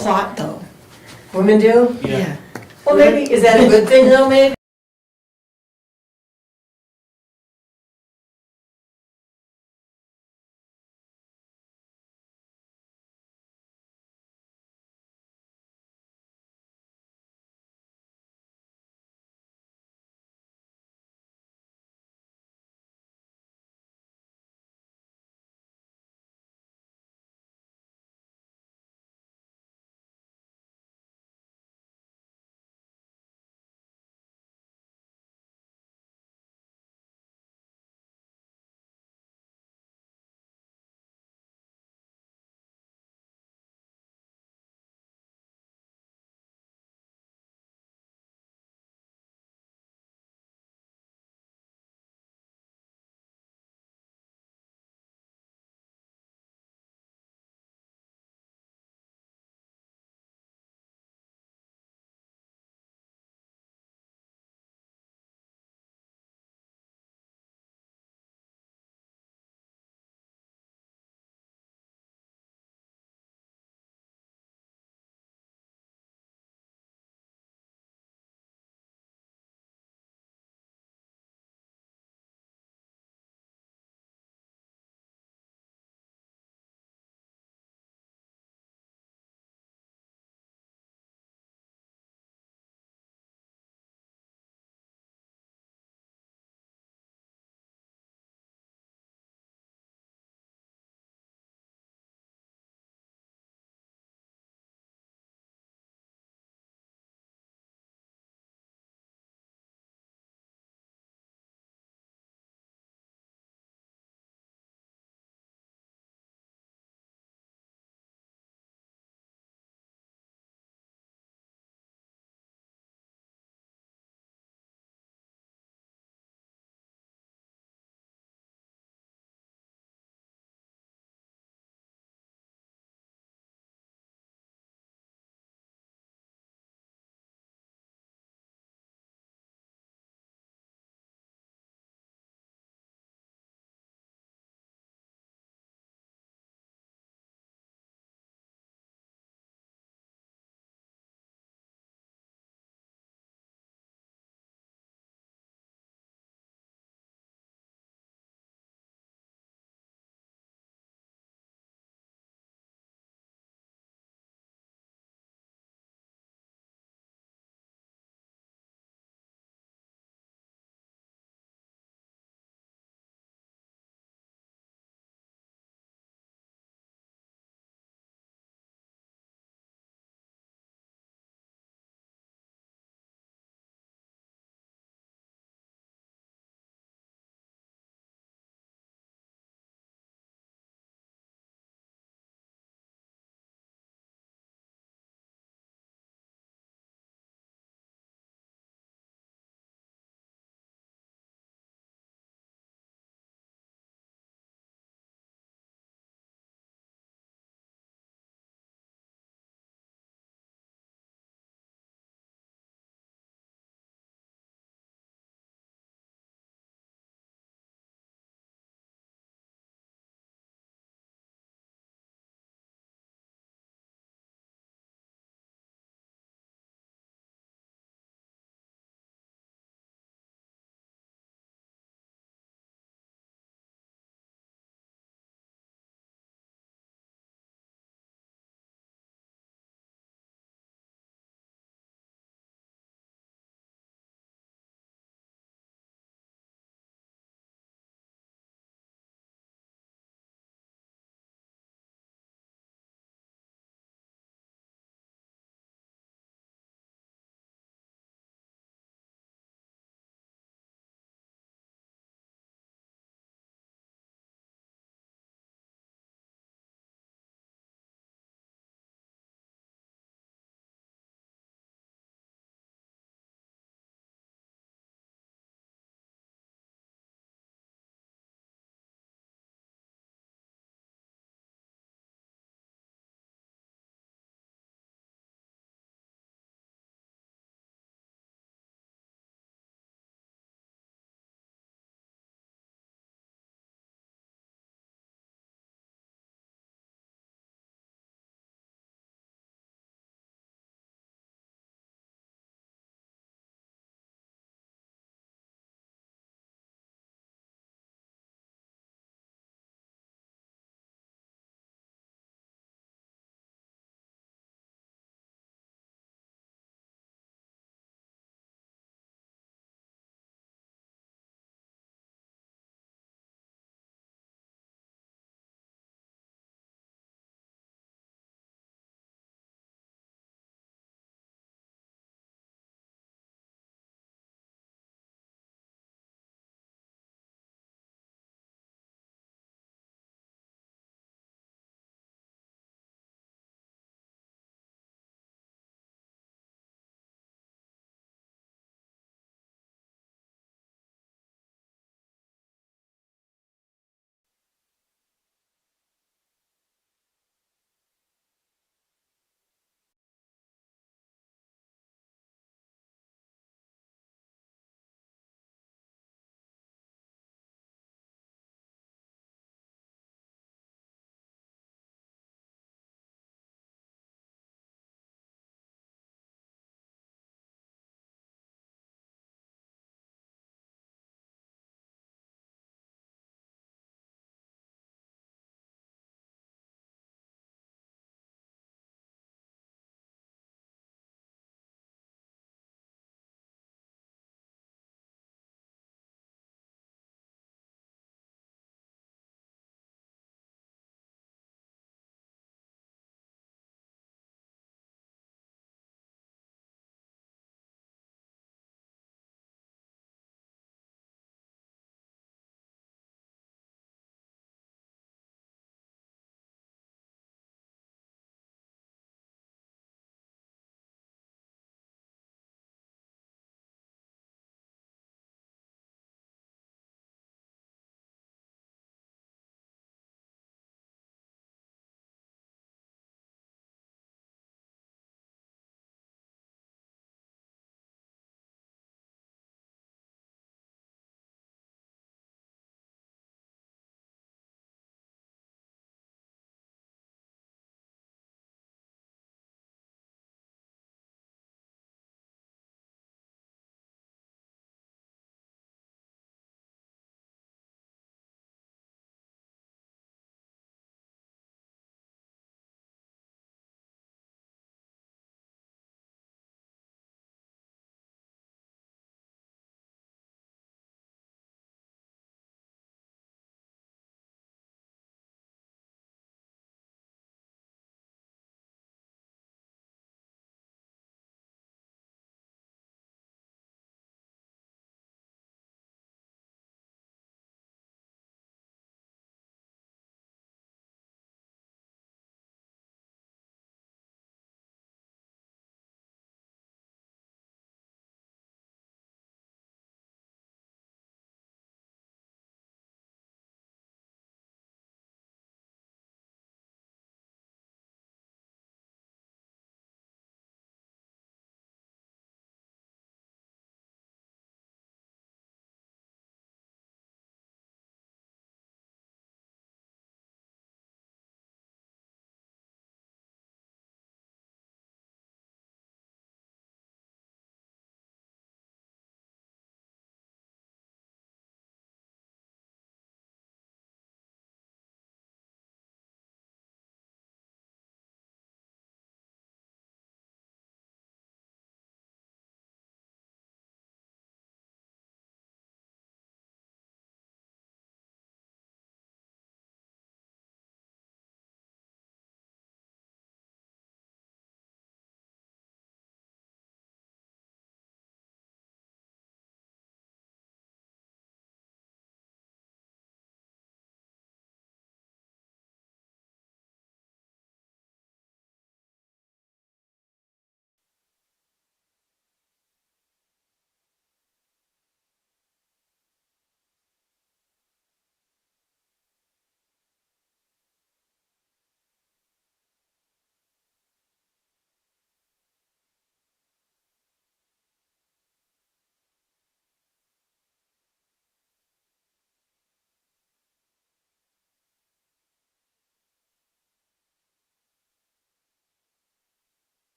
clot though. Women do? Yeah. Well, maybe, is that a good thing though, maybe?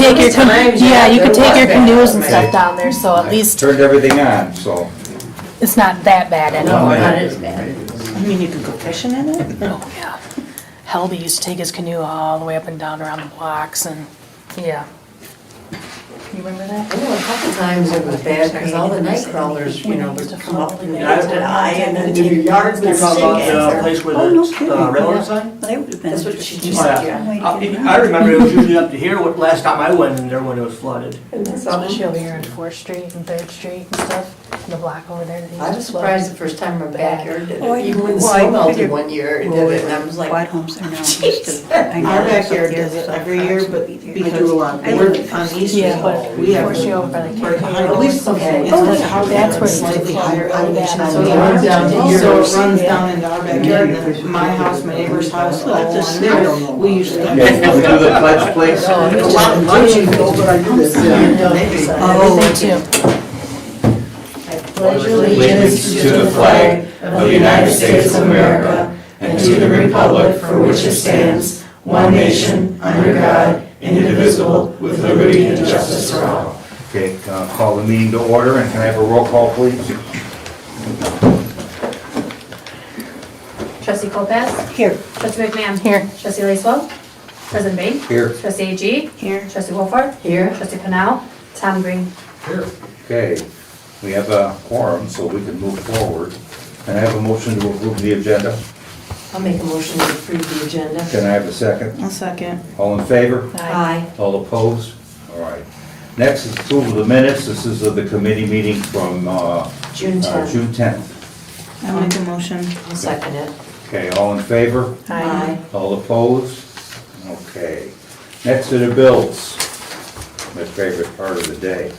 take your, Sometimes, yeah, you there could take was your bad. canoes and stuff down there, so at I least turned everything on, so. it's not that bad No, anymore. not as bad. You mean you could go fishing in it? Oh, yeah. Helby used to take his canoe all the way up and down around the blocks and, yeah. You remember I that? know a couple times it was bad because all the night crawlers, you know, would come up and Yeah, die and then Did your yard's You're gonna talking stink. about the place where Oh, no the kidding. railroad sign? That would have been. That's what she interesting. just said, yeah. I remember it was usually up to here, last time I went in there when it was flooded. And that's all. Especially over here on 4th Street and 3rd Street and stuff, and the block over there. that they I used was to flood. surprised the first time my backyard did Oh, I it, even when the know. Well, I snow melted figured- one year, it did it, and I was like, Quiet homes there now. Jesus. Our backyard does it every year, but because we're on East Yeah, Street, but we have. before she over by the Right Capron. behind at least okay. It's Oh, how that's where it's slightly higher elevation. So So it it runs runs down down, to so yours. it runs Yeah. down into our backyard, and then my house, my neighbor's house, all I don't know. on. We usually. Yeah, can we do the pledge, please? Oh, it's A just- lot of you know, but I do this. Oh, Me too. I pledge Allegiance to the flag of the United States of America and to the republic for which it stands, one nation, under God, indivisible, with liberty and justice for all. Okay, call the meeting to order, and can I have a roll call, please? Trustee Colpass? Here. Trustee McMahon? Here. Trustee Lacewell? President Bain? Here. Trustee AG? Here. Trustee Wolford? Here. Trustee Panel? Tom Green? Okay, we have a quorum, so we can move forward. Can I have a motion to approve the agenda? I'll make a motion to approve the agenda. Can I have a second? A second. All in favor? Aye. All opposed? All right. Next is approval of the minutes. This is of the committee meeting from June 10th. June 10th. I'll make a motion. I'll second it. Okay, all in favor? Aye. All opposed? Okay. Next are the bills. My favorite part of the day.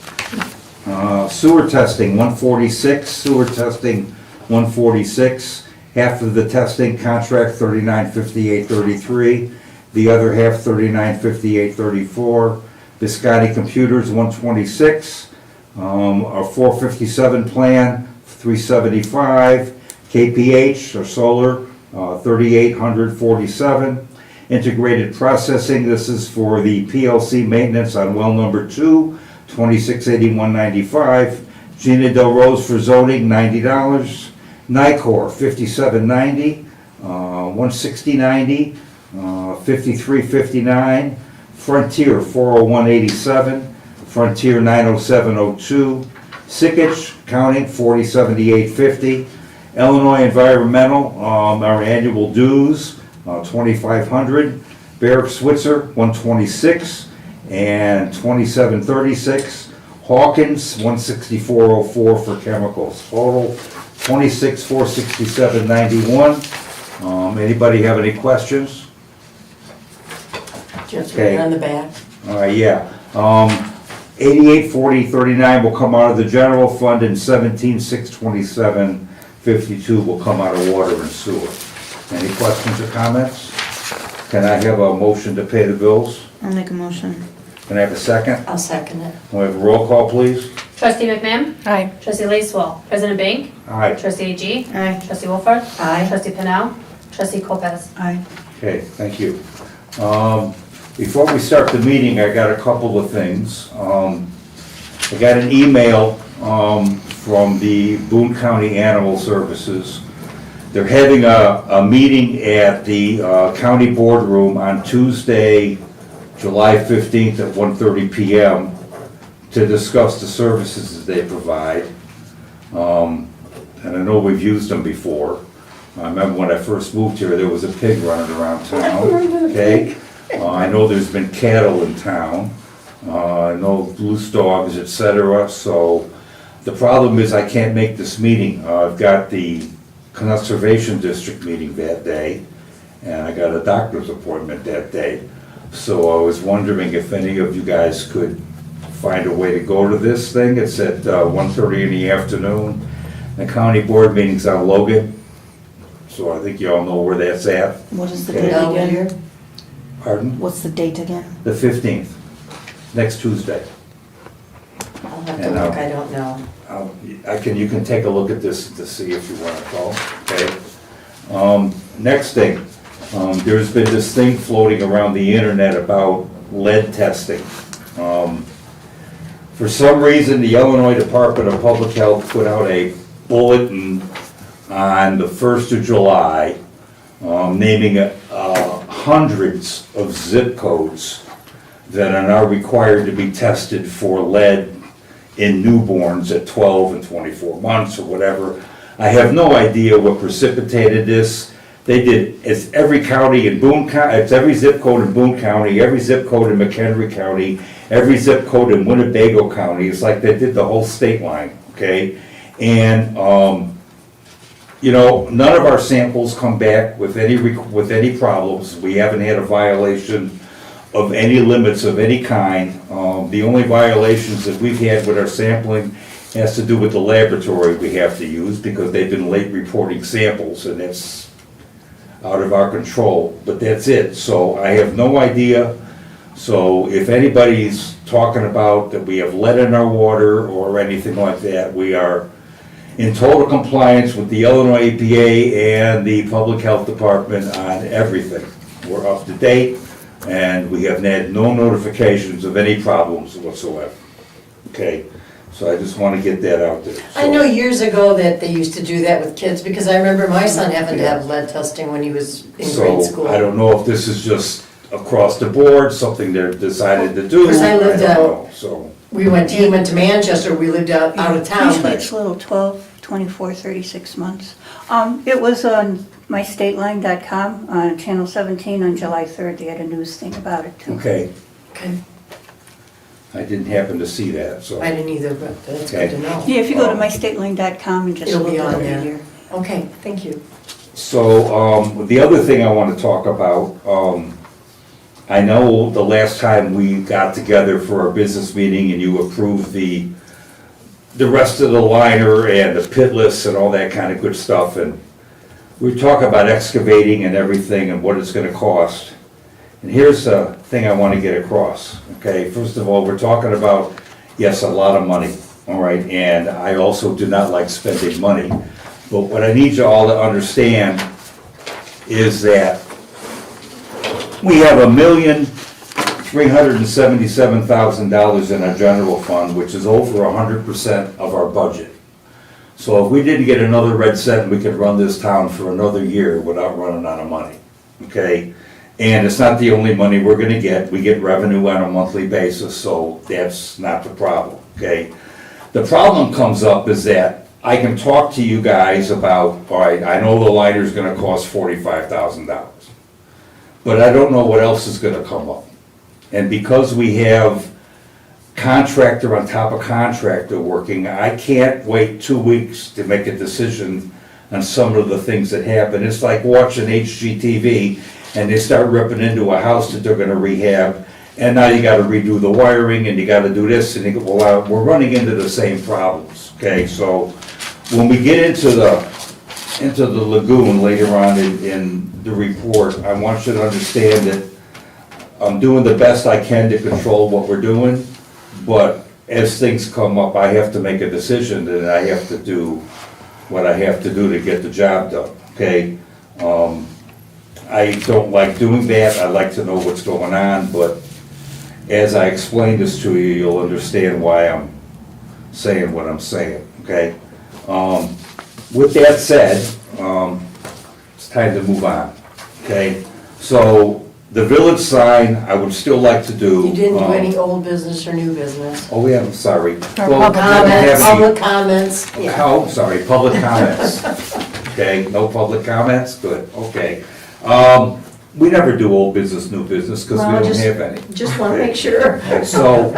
Sewer testing, 146, sewer testing, 146. Half of the testing contract, 3958.33. The other half, 3958.34. Biscotti Computers, 126. Our 457 plan, 375. KPH, or solar, 3,847. Integrated processing, this is for the PLC maintenance on well number 2, 2681.95. Gina Del Rose for zoning, $90. Nicor, 5790, 160.90, 5359. Frontier, 401.87. Frontier, 907.02. Sickich County, 4078.50. Illinois Environmental, our annual dues, 2,500. Barrick Switzer, 126 and 2736. Hawkins, 164.04 for chemicals. Total, 26,467.91. Anybody have any questions? Just Okay. right on the back. Yeah. 884039 will come out of the general fund, and 17,627.52 will come out of water and sewer. Any questions or comments? Can I have a motion to pay the bills? I'll make a motion. Can I have a second? I'll second it. Can we have a roll call, please? Trustee McMahon? Aye. Trustee Lacewell? President Bain? Aye. Trustee AG? Aye. Trustee Wolford? Aye. Trustee Panel? Trustee Colpass? Aye. Okay, thank you. Before we start the meeting, I got a couple of things. I got an email from the Boone County Animal Services. They're having a meeting at the county boardroom on Tuesday, July 15th at 1:30 PM to discuss the services that they provide. And I know we've used them before. I remember when I first moved here, there was a pig running around town, okay? I know there's been cattle in town. I know loose dogs, et cetera. So the problem is I can't make this meeting. I've got the Conservation District meeting that day, and I got a doctor's appointment that day. So I was wondering if any of you guys could find a way to go to this thing. It's at 1:30 in the afternoon. The county board meeting's on Logan, so I think you all know where that's at. What is the Okay. date again? Pardon? What's the date again? The 15th, next Tuesday. I'll have to And, look, I don't know. You can take a look at this to see if you want to call, okay? Next thing, there's been this thing floating around the internet about lead testing. For some reason, the Illinois Department of Public Health put out a bulletin on the 1st of July, naming hundreds of zip codes that are now required to be tested for lead in newborns at 12 and 24 months or whatever. I have no idea what precipitated this. It's every county in Boone County, it's every zip code in Boone County, every zip code in McHenry County, every zip code in Winnebago County. It's like they did the whole state line, okay? And, none of our samples come back with any problems. We haven't had a violation of any limits of any kind. The only violations that we've had with our sampling has to do with the laboratory we have to use because they've been late reporting samples and it's out of our control, but that's it. So I have no idea. So if anybody's talking about that we have lead in our water or anything like that, we are in total compliance with the Illinois EPA and the Public Health Department on everything. We're up to date and we have had no notifications of any problems whatsoever. Okay, so I just want to get that out there. I know years ago that they used to do that with kids, because I remember my son having to have lead testing when he was in grade school. So I don't know if this is just across the board, something they're decided to do. Because I lived don't out- know, so. He went to Manchester, we lived out of town, Usually but it's little 12, 24, 36 months. It was on mystateline.com, on Channel 17 on July 3rd. They had a news thing about it too. Okay, okay, I didn't happen to see that, so. I didn't either, but that's good to know. Yeah, if you go to mystateline.com and just It'll look be it on up there. here. Okay, thank you. So, the other thing I want to talk about, I know the last time we got together for our business meeting and you approved the rest of the liner and the pit lists and all that kind of good stuff, and we talk about excavating and everything and what it's gonna cost. And here's the thing I want to get across, okay? First of all, we're talking about, yes, a lot of money, all right? And I also do not like spending money. But what I need you all to understand is that we have $1,377,000 in our general fund, which is over 100% of our budget. So if we didn't get another red cent, we could run this town for another year without running out of money, okay? And it's not the only money we're gonna get. We get revenue on a monthly basis, so that's not the problem, okay? The problem comes up is that I can talk to you guys about, all right, I know the liner's gonna cost $45,000, but I don't know what else is gonna come up. And because we have contractor on top of contractor working, I can't wait 2 weeks to make a decision on some of the things that happen. It's like watching HGTV and they start ripping into a house that they're gonna rehab, and now you gotta redo the wiring and you gotta do this, and you go, well, we're running into the same problems, okay? So when we get into the lagoon later on in the report, I want you to understand that I'm doing the best I can to control what we're doing, but as things come up, I have to make a decision and I have to do what I have to do to get the job done, okay? I don't like doing that, I like to know what's going on, but as I explain this to you, you'll understand why I'm saying what I'm saying, okay? With that said, it's time to move on, okay? So, the village sign, I would still like to do. You didn't do any old business or new business? Oh, yeah, I'm sorry. Or Well, public we don't have any- Public comments, yeah. Oh, sorry, public comments. Okay, no public comments, good, okay. We never do old business, new business, because we Well, don't just- have any. Just want to make sure. So,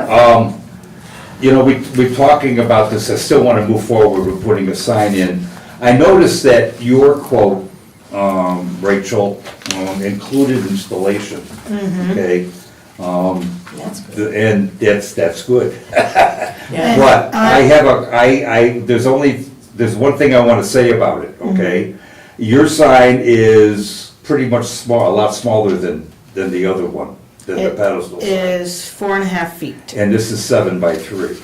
we're talking about this, I still want to move forward with putting a sign in. I noticed that your quote, Rachel, included installation, okay? That's good. And that's good. Yeah. But I have there's one thing I want to say about it, okay? Your sign is pretty much small, a lot smaller than the other one, than the It pedestal sign. is 4.5 feet. And this is 7 by 3.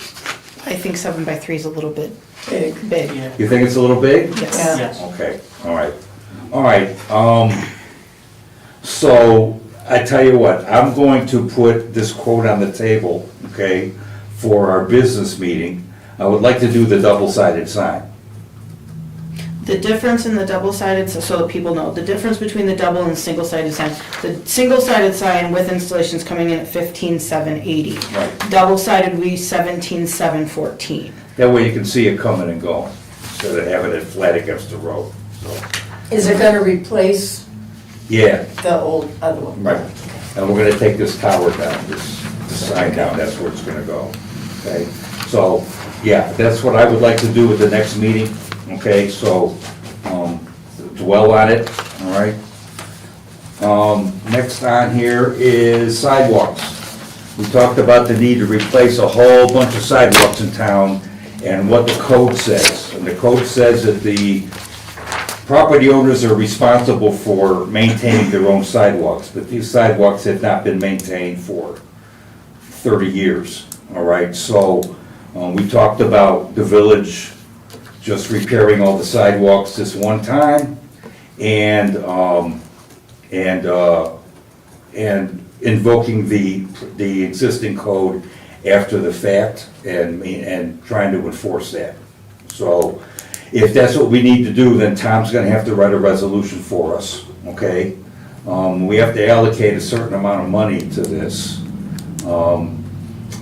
I think 7 by 3 is a little bit Big. big. Yeah. You think it's a little big? Yes. Yeah. Yes. Okay, all right. So, I tell you what, I'm going to put this quote on the table, okay, for our business meeting. I would like to do the double-sided sign. The difference in the double-sided, so that people know, the difference between the double and single-sided sign. The single-sided sign with installation's coming in at 15,780. Right. Double-sided, we 17,714. That way you can see it coming and going, instead of having it flat against the road, so. Is it gonna replace Yeah, the old other one? right. And we're gonna take this tower down, this sign down, that's where it's gonna go, okay? So, yeah, that's what I would like to do at the next meeting, okay? So, dwell on it, all right? Next on here is sidewalks. We talked about the need to replace a whole bunch of sidewalks in town and what the code says. And the code says that the property owners are responsible for maintaining their own sidewalks, but these sidewalks have not been maintained for 30 years, all right? So, we talked about the village just repairing all the sidewalks this one time and invoking the existing code after the fact and trying to enforce that. So if that's what we need to do, then Tom's gonna have to write a resolution for us, okay? We have to allocate a certain amount of money to this.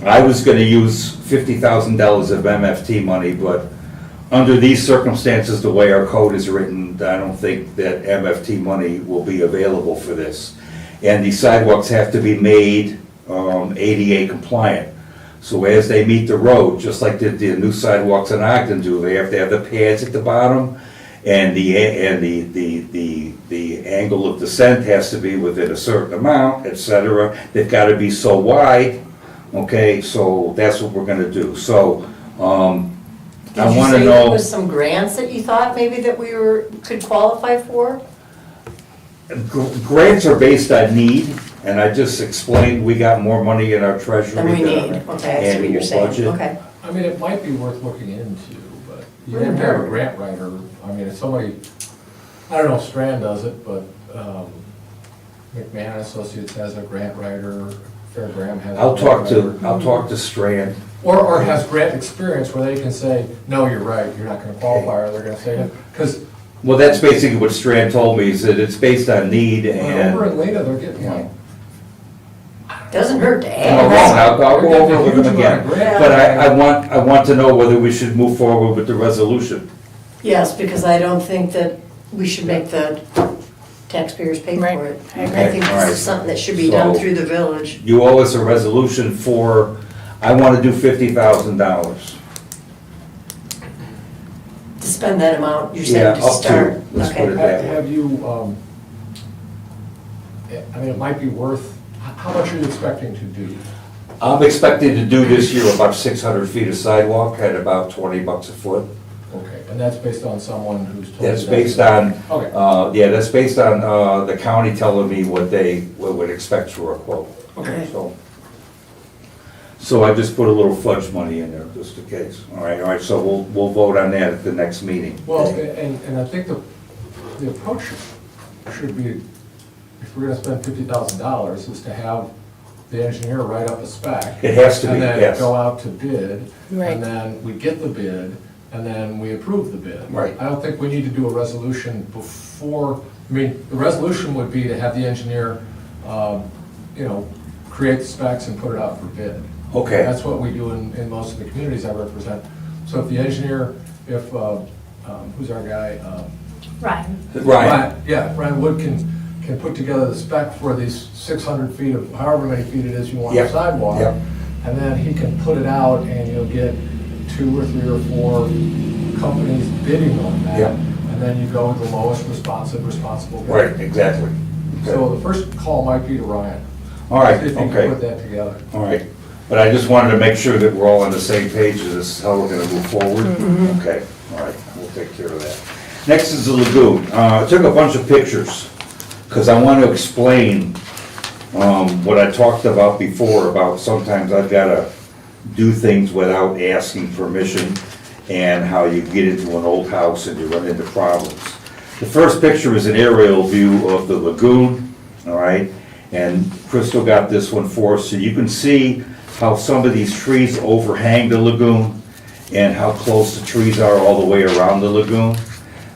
I was gonna use $50,000 of MFT money, but under these circumstances, the way our code is written, I don't think that MFT money will be available for this. And the sidewalks have to be made ADA compliant. So as they meet the road, just like the new sidewalks in Ogden do, they have to have the pads at the bottom, and the angle of descent has to be within a certain amount, etc. They've got to be so wide, okay, so that's what we're gonna do. So, I wanna Did you say there know, was some grants that you thought maybe that we could qualify for? grants are based on need, and I just explained we got more money in our treasury Than we than need, our okay, that's what you're annual saying, budget. okay. I mean, it might be worth looking into, but you Wouldn't have to have a hurt. grant writer. I mean, if somebody, I don't know if Strand does it, but McMahon Associates has a grant writer, Fairgram has a I'll grant writer. I'll talk to Strand. Or has grant experience where they can say, no, you're right, you're not gonna qualify, or they're gonna say, because Well, that's basically what Strand told me, is that it's based on need over and. in Lena, they're getting like. Doesn't hurt to No, ask. I'll go over with them again. Yeah. But I want to know whether we should move forward with the resolution. Yes, because I don't think that we should make the taxpayers pay Right, for it. I agree. I think Okay, all this right. is something that should be done So- through the village. You owe us a resolution for, I want to do $50,000. To spend that amount, you're Yeah, saying to up to, start. let's put Okay. it that way. Have you, I mean, it might be worth, how much are you expecting to do? I'm expecting to do this year about 600 feet of sidewalk at about $20 a foot. Okay, and that's based on someone who's told you That's that? based on, Okay. yeah, that's based on the county telling me what they would expect for a quote. Okay. So I just put a little fudge money in there, just in case. All right, so we'll vote on that at the next meeting. Well, and I think the approach should be, if we're gonna spend $50,000, is to have the engineer write up a spec. It has to be, And then yes. go out to bid. Right. And then we get the bid, and then we approve the bid. Right. I don't think we need to do a resolution before, I mean, the resolution would be to have the engineer, create the specs and put it out for bid. Okay. That's what we do in most of the communities I represent. So if the engineer, who's our guy? Ryan. Ryan, Yeah, Ryan Wood can put together the spec for these 600 feet of, however many feet it is you want Yep, of sidewalk. yep. And then he can put it out and you'll get 2 or 3 or 4 companies bidding on that. Yep. And then you go with the lowest responsible bidder. right, exactly. So the first call might be to Ryan. All right, See if he can okay, put that together. all right. But I just wanted to make sure that we're all on the same page, and this is how we're gonna move forward. Okay, all right, we'll take care of that. Next is the lagoon. I took a bunch of pictures, because I want to explain what I talked about before, about sometimes I've gotta do things without asking permission, and how you get into an old house and you run into problems. The first picture is an aerial view of the lagoon, all right? And Crystal got this one for us, so you can see how some of these trees overhang the lagoon and how close the trees are all the way around the lagoon.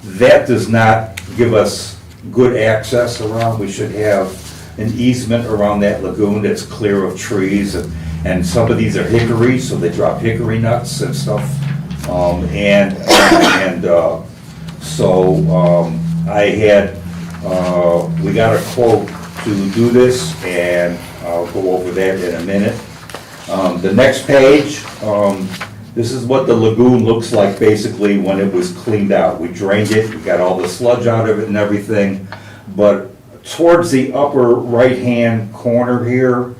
That does not give us good access around. We should have an easement around that lagoon that's clear of trees, and some of these are hickory, so they drop hickory nuts and stuff. We got a quote to do this, and I'll go over that in a minute. The next page, this is what the lagoon looks like basically when it was cleaned out. We drained it, we got all the sludge out of it and everything, but towards the upper right-hand corner here,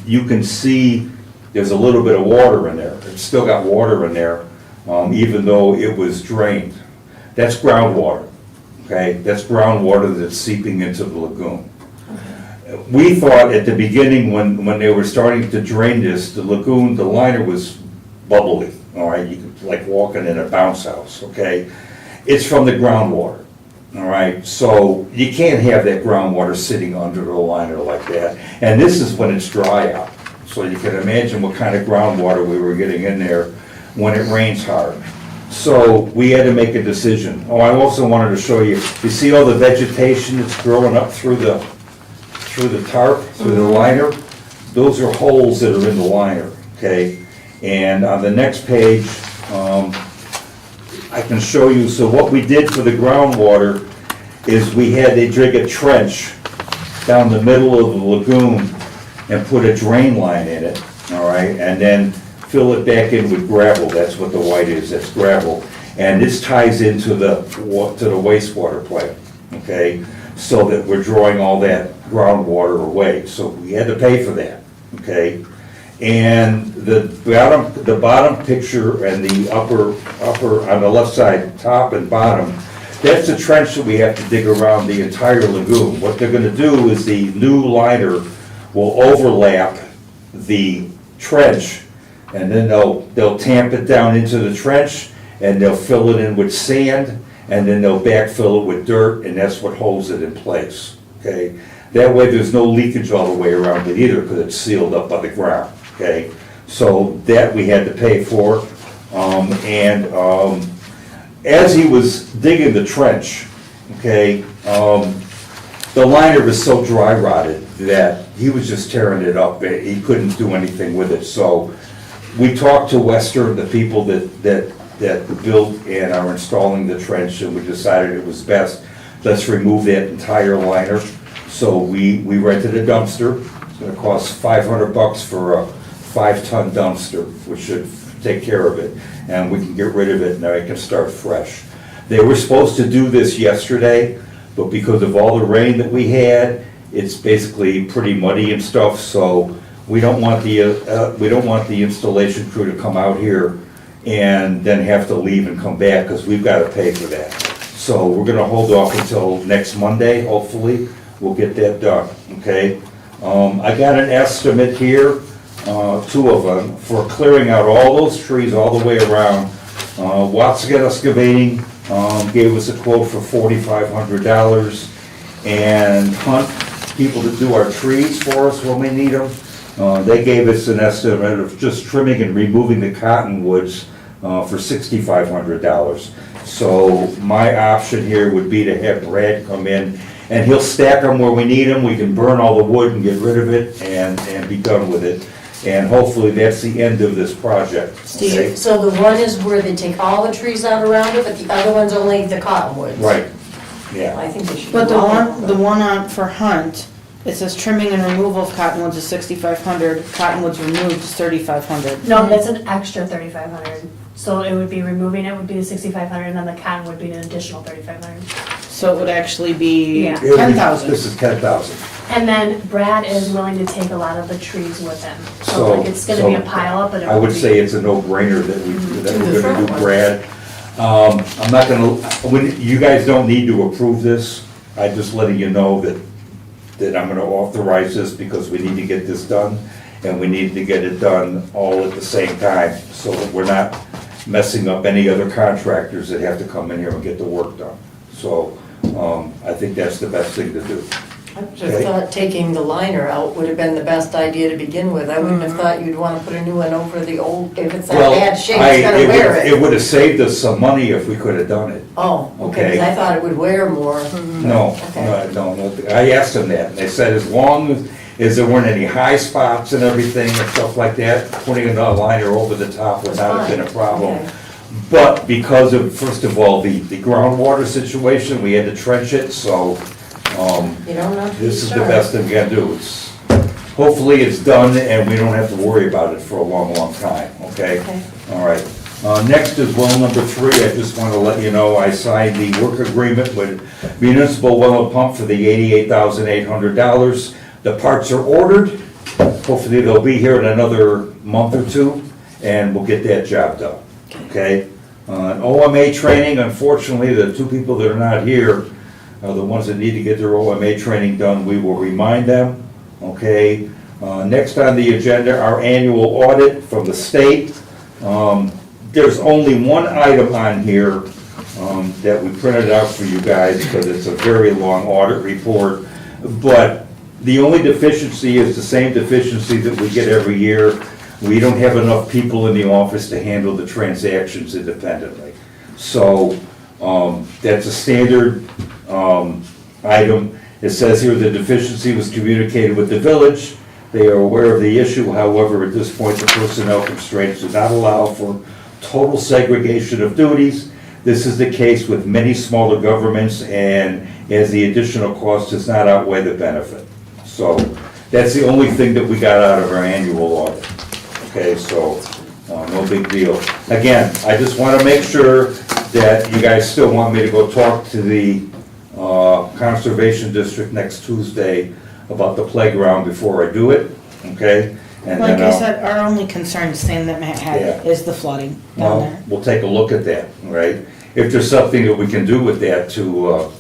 you can see there's a little bit of water in there. It's still got water in there, even though it was drained. That's groundwater, okay? That's groundwater that's seeping into the lagoon. We thought at the beginning when they were starting to drain this, the lagoon, the liner was bubbly, all right? You could like walking in a bounce house, okay? It's from the groundwater, all right? So you can't have that groundwater sitting under the liner like that. And this is when it's dry out. So you can imagine what kind of groundwater we were getting in there when it rains hard. So we had to make a decision. Oh, I also wanted to show you, you see all the vegetation that's growing up through the tarp, through the liner? Those are holes that are in the liner, okay? And on the next page, I can show you, so what we did for the groundwater is we had to dig a trench down the middle of the lagoon and put a drain line in it, all right? And then fill it back in with gravel. That's what the white is, that's gravel. And this ties into the wastewater plant, okay? So that we're drawing all that groundwater away. So we had to pay for that, okay? And the bottom picture and the upper, on the left side, top and bottom, that's a trench that we have to dig around the entire lagoon. What they're gonna do is the new liner will overlap the trench, and then they'll tamp it down into the trench, and they'll fill it in with sand, and then they'll backfill it with dirt, and that's what holds it in place, okay? That way there's no leakage all the way around it either, because it's sealed up by the ground, okay? So that we had to pay for. As he was digging the trench, okay, the liner was so dry rotted that he was just tearing it up. He couldn't do anything with it. So we talked to Western, the people that built and are installing the trench, and we decided it was best, let's remove that entire liner. So we rented a dumpster. It's gonna cost $500 for a 5-ton dumpster, which should take care of it. And we can get rid of it, and now it can start fresh. They were supposed to do this yesterday, but because of all the rain that we had, it's basically pretty muddy and stuff, so we don't want the installation crew to come out here and then have to leave and come back, because we've got to pay for that. So we're gonna hold off until next Monday, hopefully, we'll get that done, okay? I got an estimate here, 2 of them, for clearing out all those trees all the way around. Watson's Excavating gave us a quote for $4,500, and Hunt, people that do our trees for us when we need them, they gave us an estimate of just trimming and removing the cottonwoods for $6,500. So my option here would be to have Brad come in, and he'll stack them where we need them. We can burn all the wood and get rid of it and be done with it. And hopefully that's the end of this project. Okay? So the one is where they take all the trees out around it, but the other one's only the cottonwoods? Right, yeah. I think they should. But do all of the them. one on, for Hunt, it says trimming and removal of cottonwoods is $6,500, cottonwoods removed is $3,500. No, that's an extra 3,500. So it would be removing it would be the 6,500, and then the cotton would be an additional 3,500. So it would actually be Yeah. It would be- 10,000. This is 10,000. And then Brad is willing to take a lot of the trees with him. So- So like it's gonna be a so pile up, but it I would be- say it's a no-brainer that we're the gonna do front one. Brad. I'm not gonna, you guys don't need to approve this. I'm just letting you know that I'm gonna authorize this because we need to get this done, and we need to get it done all at the same time, so that we're not messing up any other contractors that have to come in here and get the work done. So, I think that's the best thing to do. I would have thought taking the liner out would have been the best idea to begin with. I wouldn't have thought you'd want to put a new one over the old, if it's in Well, bad shape, it's gonna wear it it. would have saved us some money if we could have done it. Oh, okay, Okay. 'cause I thought it would wear more. No, Okay. no, I asked them that, and they said as long as there weren't any high spots and everything and stuff like that, putting another liner over the top would not have been a problem. Okay. But because of, first of all, the groundwater situation, we had to trench it, so, You don't know. this is the best thing we can do. Hopefully it's done and we don't have to worry about it for a long, long time, okay? Okay. All right. Next is well number 3. I just want to let you know, I signed the work agreement with Municipal Well and Pump for the $88,800. The parts are ordered. Hopefully they'll be here in another month or two, and we'll get that job done, okay? OMA training, unfortunately, the 2 people that are not here are the ones that need to get their OMA training done. We will remind them, okay? Next on the agenda, our annual audit from the state. There's only one item on here that we printed out for you guys because it's a very long audit report. But the only deficiency is the same deficiency that we get every year. We don't have enough people in the office to handle the transactions independently. So that's a standard item. It says here the deficiency was communicated with the village. They are aware of the issue. However, at this point, the personnel constraints do not allow for total segregation of duties. This is the case with many smaller governments, and as the additional cost does not outweigh the benefit. So that's the only thing that we got out of our annual audit. Okay, so no big deal. Again, I just want to make sure that you guys still want me to go talk to the Conservation District next Tuesday about the playground before I do it, okay? And Like then I I'll- said, our only concern, same that Matt had, Yeah. is the flooding down Well, there. we'll take a look at that, right? If there's something that we can do with that to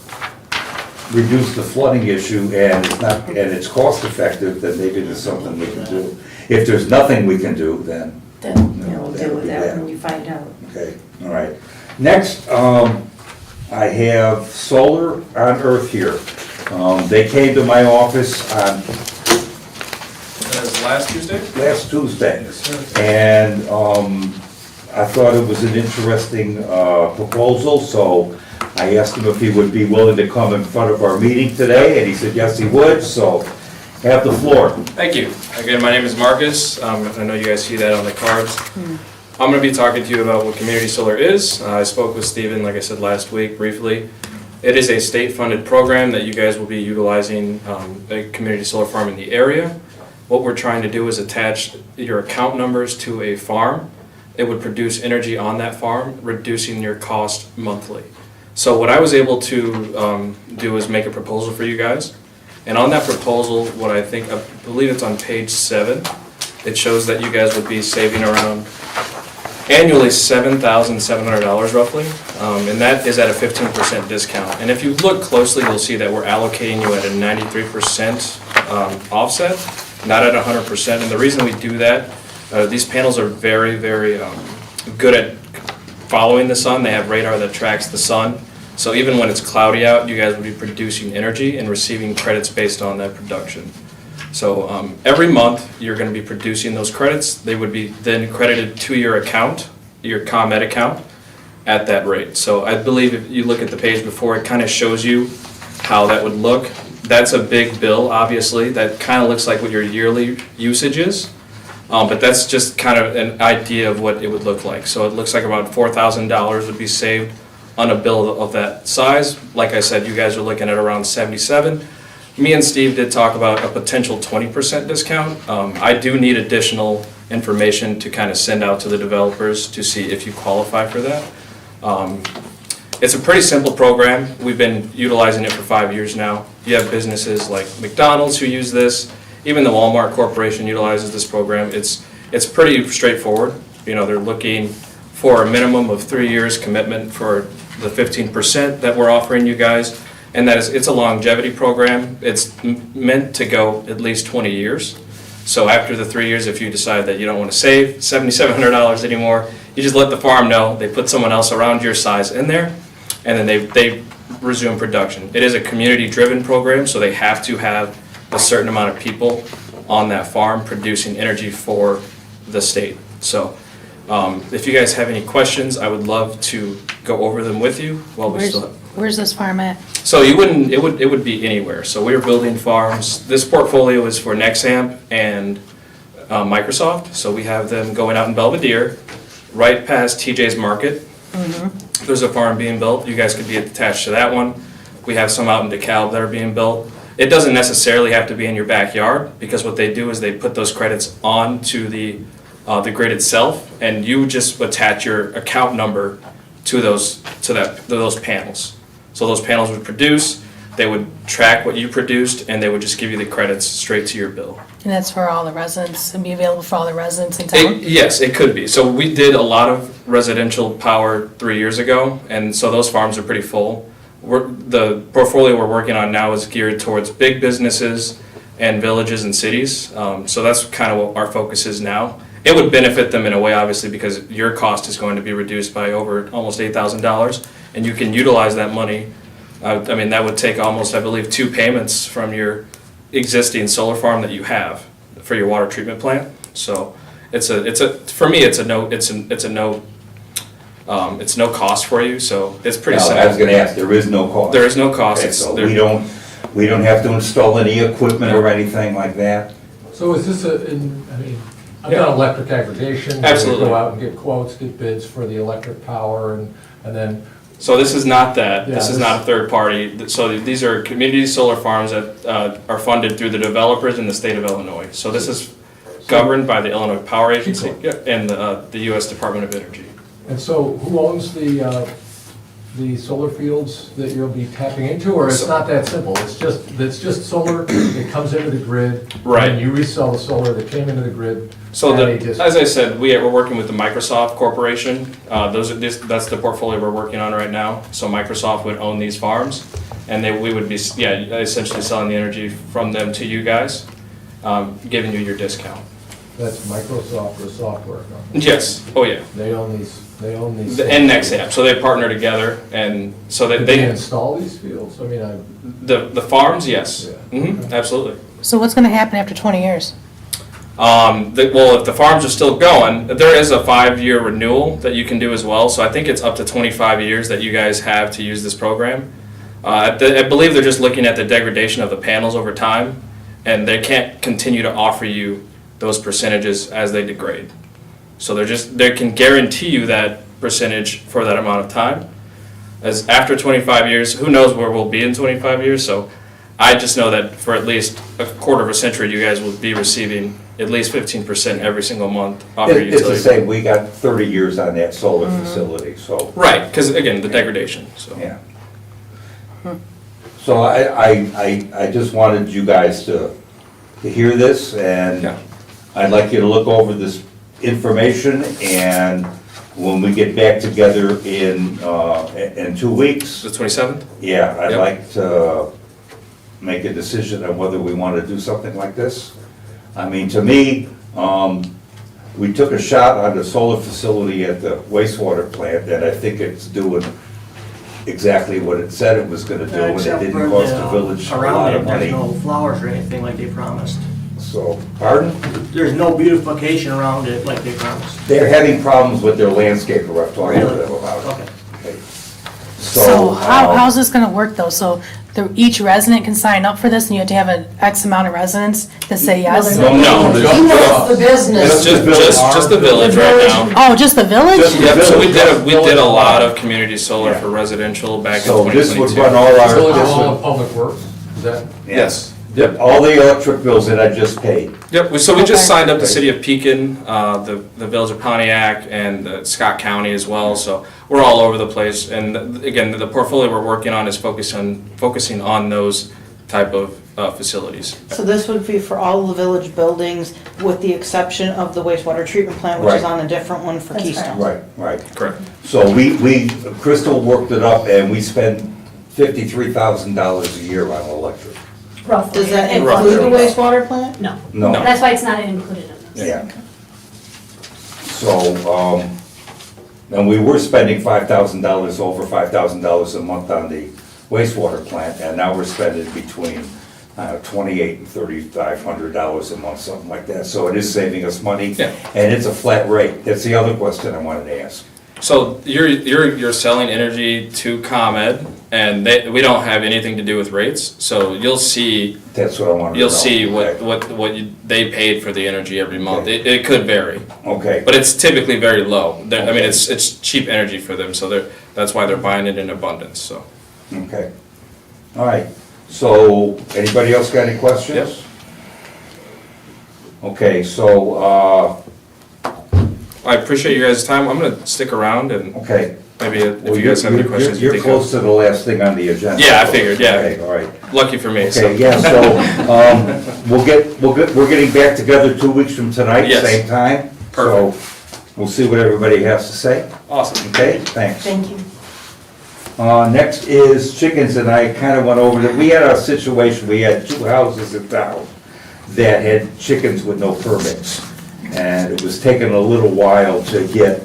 reduce the flooding issue and it's not, and it's cost effective, then maybe there's something we can do. If there's nothing we can do, then, Then, we'll deal with that when you find out. okay, all right. Next, I have Solar on Earth here. They came to my office on That was last Tuesday? last Tuesday. Yes, sir. And I thought it was an interesting proposal, so I asked him if he would be willing to come in front of our meeting today, and he said yes, he would, so have the floor. Thank you. Again, my name is Marcus. I know you guys see that on the cards. I'm going to be talking to you about what community solar is. I spoke with Steven, like I said last week, briefly. It is a state-funded program that you guys will be utilizing a community solar farm in the area. What we're trying to do is attach your account numbers to a farm. It would produce energy on that farm, reducing your cost monthly. So what I was able to do is make a proposal for you guys. And on that proposal, what I believe it's on page 7, it shows that you guys would be saving around annually $7,700 roughly, and that is at a 15% discount. And if you look closely, you'll see that we're allocating you at a 93% offset, not at 100%. And the reason we do that, these panels are very, very good at following the sun. They have radar that tracks the sun. So even when it's cloudy out, you guys will be producing energy and receiving credits based on that production. So every month, you're going to be producing those credits. They would be then credited to your account, your ComEd account, at that rate. So I believe if you look at the page before, it kind of shows you how that would look. That's a big bill, obviously. That kind of looks like what your yearly usage is. But that's just kind of an idea of what it would look like. So it looks like about $4,000 would be saved on a bill of that size. Like I said, you guys are looking at around 77. Me and Steve did talk about a potential 20% discount. I do need additional information to kind of send out to the developers to see if you qualify for that. It's a pretty simple program. We've been utilizing it for 5 years now. You have businesses like McDonald's who use this. Even the Walmart Corporation utilizes this program. It's pretty straightforward. You know, they're looking for a minimum of 3 years commitment for the 15% that we're offering you guys. And that is, it's a longevity program. It's meant to go at least 20 years. So after the 3 years, if you decide that you don't want to save $7,700 anymore, you just let the farm know. They put someone else around your size in there, and then they resume production. It is a community-driven program, so they have to have a certain amount of people on that farm producing energy for the state. So if you guys have any questions, I would love to go over them with you while we still have. Where's this farm at? So you wouldn't, it would be anywhere. So we're building farms. This portfolio is for Nexamp and Microsoft. So we have them going out in Belvedere, right past TJ's Market. There's a farm being built. You guys could be attached to that one. We have some out in DeKalb that are being built. It doesn't necessarily have to be in your backyard, because what they do is they put those credits onto the grid itself, and you just attach your account number to those panels. So those panels would produce, they would track what you produced, and they would just give you the credits straight to your bill. And that's for all the residents, and be available for all the residents in town? Yes, it could be. So we did a lot of residential power 3 years ago, and so those farms are pretty full. The portfolio we're working on now is geared towards big businesses and villages and cities. So that's kind of what our focus is now. It would benefit them in a way, obviously, because your cost is going to be reduced by over almost $8,000, and you can utilize that money. I mean, that would take almost, I believe, 2 payments from your existing solar farm that you have for your water treatment plant. So for me, it's no cost for you. So it's pretty Now, simple. I was gonna ask, there is no cost? There is no cost. Okay, It's- so there- we don't have to install any equipment or anything like that? So is this I've done electric aggregation. where Absolutely. we go out and get quotes, get bids for the electric power, and then, So this is not that. Yeah, This is this- not a third party. So these are community solar farms that are funded through the developers in the state of Illinois. So this is governed by the Illinois Power Agency and the U.S. Department of Energy. and so who owns the solar fields that you'll be tapping into, or it's not that simple? It's just solar, it comes into the grid. Right. And you resell the solar that came into the grid. So at a discount. as I said, we're working with the Microsoft Corporation. That's the portfolio we're working on right now. So Microsoft would own these farms, and we would be, essentially selling the energy from them to you guys, giving you your discount. That's Microsoft or software company. Yes, oh yeah. They own these. And Nexamp, so they partner together, and so that Did they they, install these fields? I mean, the farms, yes. Yeah. Absolutely. So what's gonna happen after 20 years? Well, if the farms are still going, there is a 5-year renewal that you can do as well, so I think it's up to 25 years that you guys have to use this program. I believe they're just looking at the degradation of the panels over time, and they can't continue to offer you those percentages as they degrade. So they can guarantee you that percentage for that amount of time. As after 25 years, who knows where we'll be in 25 years, so I just know that for at least a quarter of a century, you guys will be receiving at least 15% every single month off your It's the utility. same, we got 30 years on that solar facility, so, Right, because again, the degradation, so. yeah. So I just wanted you guys to hear this, and Yeah. I'd like you to look over this information, and when we get back together in 2 weeks, The 27th? yeah, I'd Yep. like to make a decision on whether we want to do something like this. I mean, to me, we took a shot on the solar facility at the wastewater plant, and I think it's doing exactly what it said it was gonna do, and it Except didn't for cost the village a around lot it, of there's money. no flowers or anything like they promised. So, pardon? There's no beautification around it like they promised. They're having problems with their landscaper, I've talked to them about it. Okay. Okay. So how's this gonna work though? So each resident can sign up for this, and you have to have an X amount of residents to say yes? No, No, there's- He wants the business. It's just the village right now. Oh, just the village? Just- Yep, so we did a lot of community solar for residential back in So this 2022. would run all our, Village this Hall would, of Public Works, is that? Yes. yep, all the electric bills that I just paid. Yep, so we just Okay. signed up the city of Pekin, the village of Pontiac, and Scott County as well, so we're all over the place. And again, the portfolio we're working on is focusing on those type of facilities. So this would be for all the village buildings, with the exception of the wastewater treatment plant, which is Right. on a different one for That's Keystone. Right. Correct. So Crystal worked it up, and we spend $53,000 a year on electric. Roughly. Does that It include the fluctuates. wastewater plant? No. No. That's why it's not included in this. Yeah. So, and we were spending $5,000, over $5,000 a month on the wastewater plant, and now we're spending between $2,800 and $3,500 a month, something like that. So it is saving us money, Yeah. and it's a flat rate. That's the other question I wanted to ask. So you're selling energy to ComEd, and we don't have anything to do with rates. So you'll see That's what I wanted to know. you'll see Okay. what they paid for the energy every month. Okay. It could vary, Okay, but it's typically very low. I mean, it's cheap energy for them, so that's why they're buying it in abundance. So okay. All right, so anybody else got any questions? Okay, so, I appreciate you guys' time. I'm gonna stick around and okay. maybe if you guys have any questions, you You're think close of. to the last thing on the agenda. Yeah, I figured, yeah. Okay, all right. Lucky for me. So. Okay, yeah, so, we're getting back together 2 weeks from tonight, Yes. same time. Perfect. So, we'll see what everybody has to say. Awesome. Okay, thanks. Thank you. Next is chickens, and I kind of went over that. We had a situation, we had 2 houses in town that had chickens with no permits. And it was taking a little while to get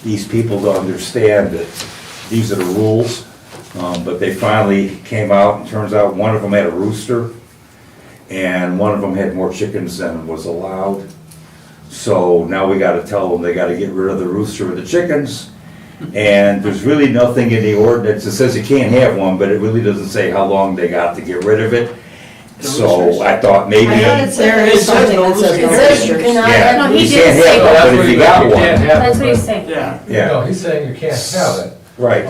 these people to understand that these are the rules. But they finally came out, and turns out one of them had a rooster, and one of them had more chickens than was allowed. So now we gotta tell them they gotta get rid of the rooster and the chickens. And there's really nothing in the ordinance that says you can't have one, but it really doesn't say how long they got to get rid of it. So I thought maybe. There is something that says. It says you cannot Yeah, have. No, he you did can't say have that. one, but if you got You can't one, have That's it, what he's but- saying. Yeah. No, yeah, he's saying you can't have it. right.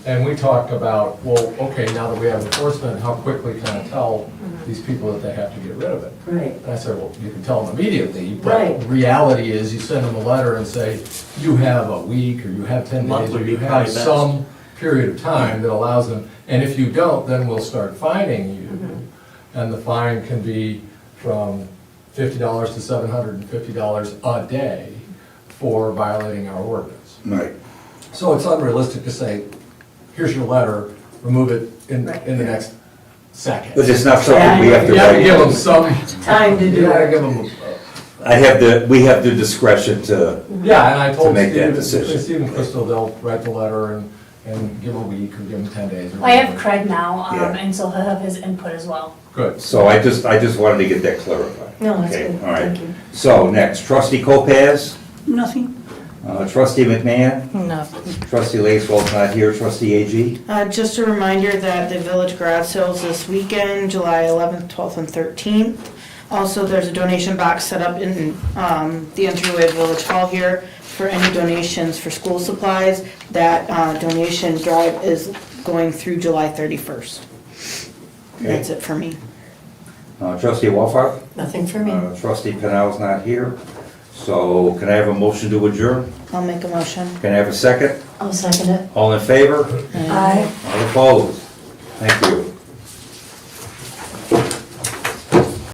And we talked about, well, okay, now that we have enforcement, how quickly can I tell these people that they have to get rid of it? Right. And I said, well, you can tell them immediately, Right. but reality is you send them a letter and say, you have a week, or you have 10 Month days, would or be you have probably best. some period of time that allows them, and if you don't, then we'll start fining you. And the fine can be from $50 to $750 a day for violating our ordinance. Right. So it's unrealistic to say, here's your letter, remove it in the next second. But it's not something we have to You gotta write. give them some, Time to you do gotta it. give them, We have the discretion to, yeah, and I told make that Steve decision. and Crystal, they'll write the letter and give them a week or give them 10 days. or I have whatever. Craig now, Yeah. and so he'll have his input as well. Good. so I just wanted to get that clarified. No, that's Okay, good, all right. thank you. So next, trustee Lopez, Nothing. trustee McMahon, No. trustee Lacewell's not here, trustee AG. Just a reminder that the village garage sales this weekend, July 11th, 12th, and 13th. Also, there's a donation box set up in the entryway of Village Hall here for any donations for school supplies. That donation drive is going through July 31st. Okay. That's it for me. Trustee Wolfhard, Nothing for me. trustee Pennell's not here. So can I have a motion to adjourn? I'll make a motion. Can I have a second? I'll second it. All in favor? Aye. All opposed? Thank you.